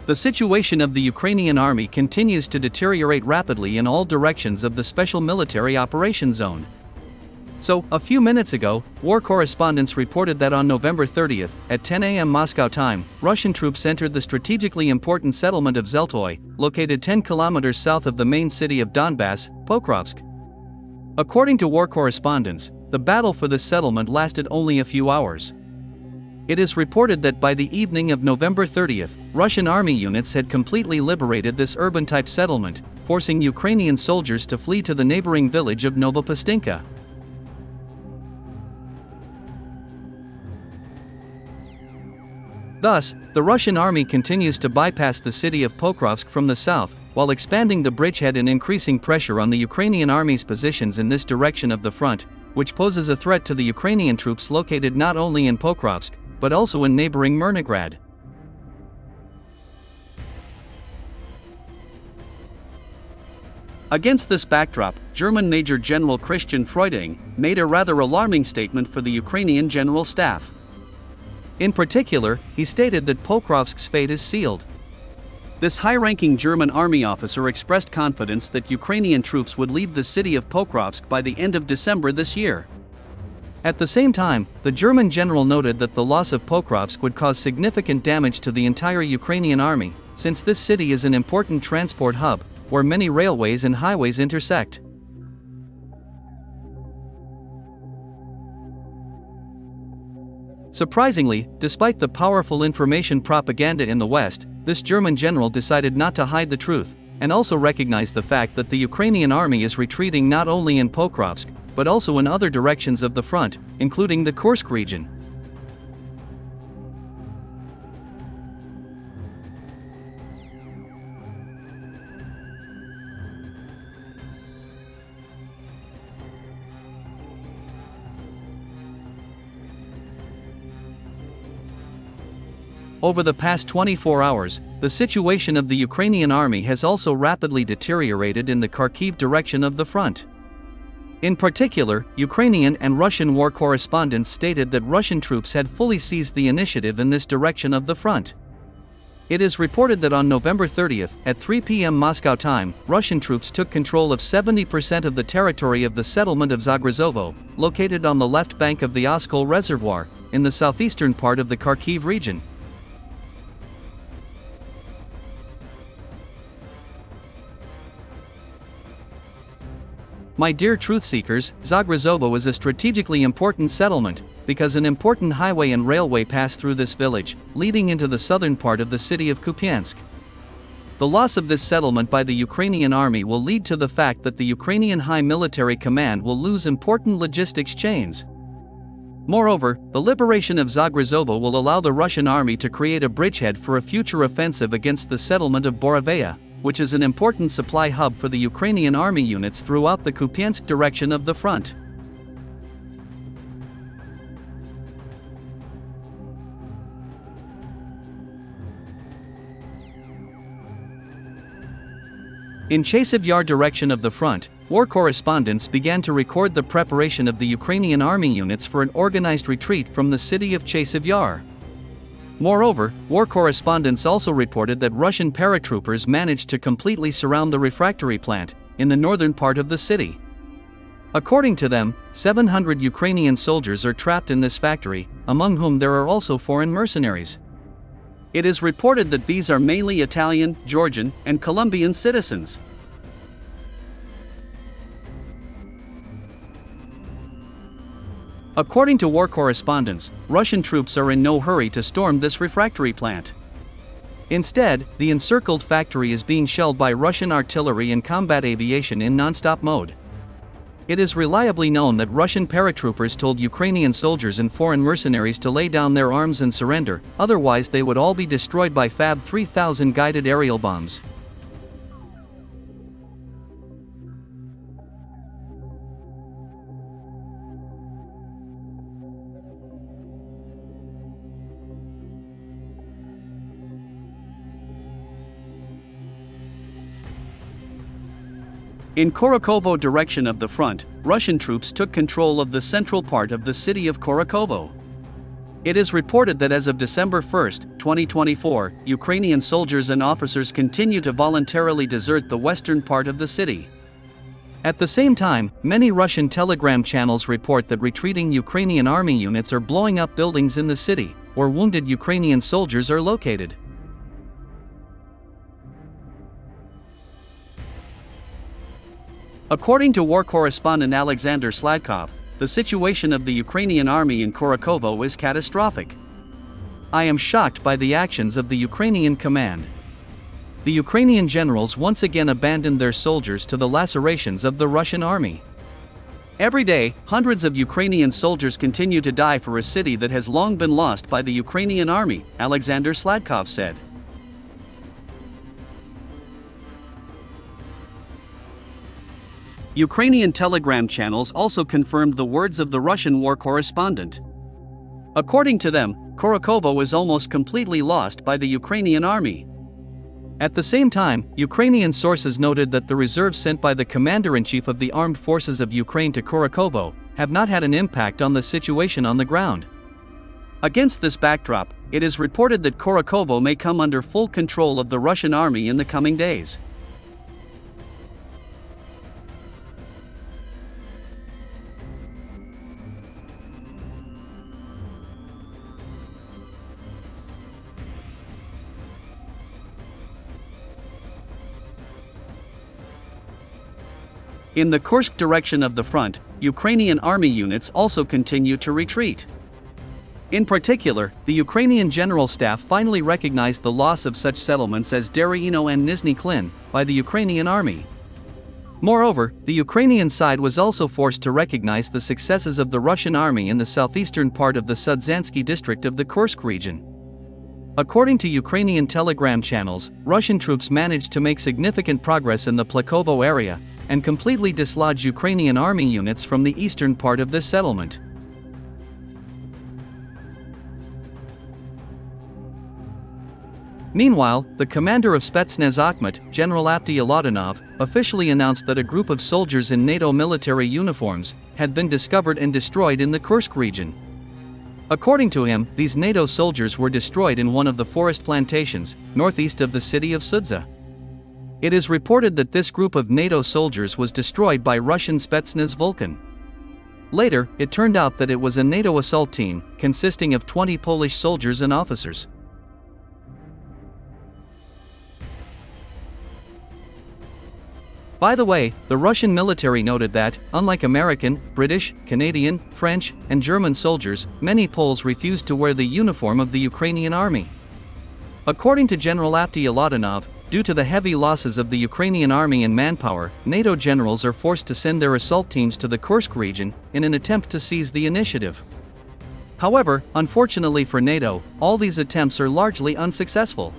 The situation of the Ukrainian army continues to deteriorate rapidly in all directions of the Special Military Operations Zone. So, a few minutes ago, war correspondents reported that on November 30th, at 10 a.m. Moscow time, Russian troops entered the strategically important settlement of Zheltoye, located 10 kilometers south of the main city of Donbass, Pokrovsk. According to war correspondents, the battle for this settlement lasted only a few hours. It is reported that by the evening of November 30th, Russian army units had completely liberated this urban-type settlement, forcing Ukrainian soldiers to flee to the neighboring village of Novopustinka. Thus, the Russian army continues to bypass the city of Pokrovsk from the south, while expanding the bridgehead and increasing pressure on the Ukrainian army's positions in this direction of the front, which poses a threat to the Ukrainian troops located not only in Pokrovsk, but also in neighboring Myrnograd. Against this backdrop, German Major General Christian Freuding made a rather alarming statement for the Ukrainian General Staff. In particular, he stated that Pokrovsk's fate is sealed. This high-ranking German army officer expressed confidence that Ukrainian troops would leave the city of Pokrovsk by the end of December this year. At the same time, the German general noted that the loss of Pokrovsk would cause significant damage to the entire Ukrainian army, since this city is an important transport hub, where many railways and highways intersect. Surprisingly, despite the powerful information propaganda in the West, this German general decided not to hide the truth, and also recognized the fact that the Ukrainian army is retreating not only in Pokrovsk, but also in other directions of the front, including the Kursk region. Over the past 24 hours, the situation of the Ukrainian army has also rapidly deteriorated in the Kharkiv direction of the front. In particular, Ukrainian and Russian war correspondents stated that Russian troops had fully seized the initiative in this direction of the front. It is reported that on November 30th, at 3 p.m. Moscow time, Russian troops took control of 70% of the territory of the settlement of Zagryzovo, located on the left bank of the Oskol Reservoir, in the southeastern part of the Kharkiv region. My dear truth seekers, Zagryzovo is a strategically important settlement, because an important highway and railway pass through this village, leading into the southern part of the city of Kupiansk. The loss of this settlement by the Ukrainian army will lead to the fact that the Ukrainian High Military Command will lose important logistics chains. Moreover, the liberation of Zagryzovo will allow the Russian army to create a bridgehead for a future offensive against the settlement of Borovaya, which is an important supply hub for the Ukrainian army units throughout the Kupiansk direction of the front. In Chasiv Yar direction of the front, war correspondents began to record the preparation of the Ukrainian army units for an organized retreat from the city of Chasiv Yar. Moreover, war correspondents also reported that Russian paratroopers managed to completely surround the refractory plant, in the northern part of the city. According to them, 700 Ukrainian soldiers are trapped in this factory, among whom there are also foreign mercenaries. It is reported that these are mainly Italian, Georgian, and Colombian citizens. According to war correspondents, Russian troops are in no hurry to storm this refractory plant. Instead, the encircled factory is being shelled by Russian artillery and combat aviation in non-stop mode. It is reliably known that Russian paratroopers told Ukrainian soldiers and foreign mercenaries to lay down their arms and surrender, otherwise they would all be destroyed by Fab 3000 guided aerial bombs. In Kurakhovo direction of the front, Russian troops took control of the central part of the city of Kurakhovo. It is reported that as of December 1, 2024, Ukrainian soldiers and officers continue to voluntarily desert the western part of the city. At the same time, many Russian Telegram channels report that retreating Ukrainian army units are blowing up buildings in the city, where wounded Ukrainian soldiers are located. According to war correspondent Alexander Sladkov, the situation of the Ukrainian army in Kurakhovo is catastrophic. I am shocked by the actions of the Ukrainian command. The Ukrainian generals once again abandoned their soldiers to the lacerations of the Russian army. Every day, hundreds of Ukrainian soldiers continue to die for a city that has long been lost by the Ukrainian army, Alexander Sladkov said. Ukrainian Telegram channels also confirmed the words of the Russian war correspondent. According to them, Kurakhovo is almost completely lost by the Ukrainian army. At the same time, Ukrainian sources noted that the reserves sent by the commander-in-chief of the armed forces of Ukraine to Kurakhovo have not had an impact on the situation on the ground. Against this backdrop, it is reported that Kurakhovo may come under full control of the Russian army in the coming days. In the Kursk direction of the front, Ukrainian army units also continue to retreat. In particular, the Ukrainian General Staff finally recognized the loss of such settlements as Deryino and Nizhny Klin by the Ukrainian army. Moreover, the Ukrainian side was also forced to recognize the successes of the Russian army in the southeastern part of the Sudzansky district of the Kursk region. According to Ukrainian Telegram channels, Russian troops managed to make significant progress in the Pokrovsk area and completely dislodge Ukrainian army units from the eastern part of this settlement. Meanwhile, the commander of SPETSNAZ Akhmat, General Abdialatinov, officially announced that a group of soldiers in NATO military uniforms had been discovered and destroyed in the Kursk region. According to him, these NATO soldiers were destroyed in one of the forest plantations, northeast of the city of Sudza. It is reported that this group of NATO soldiers was destroyed by Russian Spetsnaz Vulcan. Later, it turned out that it was a NATO assault team, consisting of 20 Polish soldiers and officers. By the way, the Russian military noted that, unlike American, British, Canadian, French, and German soldiers, many Poles refused to wear the uniform of the Ukrainian army. According to General Abdialatinov, due to the heavy losses of the Ukrainian army in manpower, NATO generals are forced to send their assault teams to the Kursk region in an attempt to seize the initiative. However, unfortunately for NATO, all these attempts are largely unsuccessful.